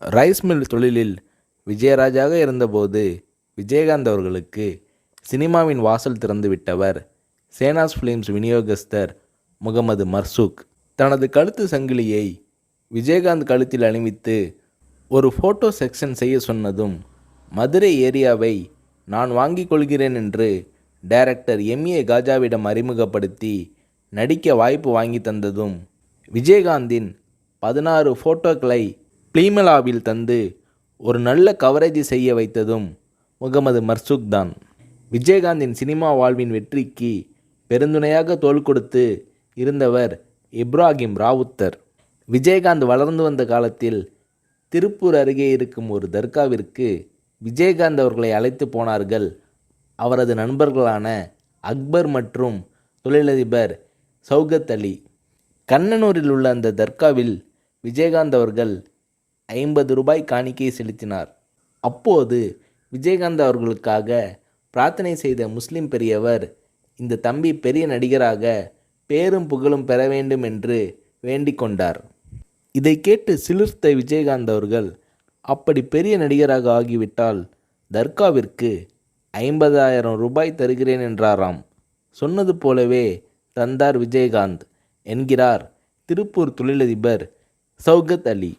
Rice mill தொழிலில் விஜயராஜாக இருந்தபோது விஜயகாந்த் அவர்களுக்கு சினிமாவின் வாசல் திறந்து விட்டவர் சேனாஸ் ஃபிலிம்ஸ் விநியோகஸ்தர் முகமது மர்சூக். தனது கழுத்து சங்கிலியை விஜயகாந்த் கழுத்தில் அணிவித்து ஒரு ஃபோட்டோ செக்ஷன் செய்ய சொன்னதும் மதுரை ஏரியாவை நான் வாங்கிக் கொள்கிறேன் என்று டைரக்டர் எம்.ஏ. காஜாவிடம் அறிமுகப்படுத்தி நடிக்க வாய்ப்பு வாங்கி தந்ததும் விஜயகாந்தின் 16 ஃபோட்டோக்களை ப்ளீமலாவில் தந்து ஒரு நல்ல கவரேஜ் செய்ய வைத்ததும் முகமது மர்சூக் தான். விஜயகாந்தின் சினிமா வாழ்வின் வெற்றிக்கு பெருந்துணையாக தோள் கொடுத்து இருந்தவர் இப்ராஹிம் ராவுத்தர். விஜயகாந்த் வளர்ந்து வந்த காலத்தில் திருப்பூர் அருகே இருக்கும் ஒரு தர்காவிற்கு விஜயகாந்த் அவர்களை அழைத்து போனார்கள் அவரது நண்பர்களான அக்பர் மற்றும் தொழிலதிபர் சௌகத் அலி. கண்ணனூரில் உள்ள அந்த தர்காவில் விஜயகாந்த் அவர்கள் 50 ரூபாய் காணிக்கை செலுத்தினார். அப்போது விஜயகாந்த் அவர்களுக்காக பிரார்த்தனை செய்த முஸ்லிம் பெரியவர், இந்த தம்பி பெரிய நடிகராக பேரும் புகழும் பெற வேண்டும் என்று வேண்டிக் கொண்டார். இதை கேட்டு சிலிர்த்த விஜயகாந்த் அவர்கள், அப்படி பெரிய நடிகராக ஆகிவிட்டால் தர்காவிற்கு 50,000 ரூபாய் தருகிறேன் என்றாராம். சொன்னது போலவே தந்தார் விஜயகாந்த் என்கிறார் திருப்பூர் தொழிலதிபர் சௌகத் அலி.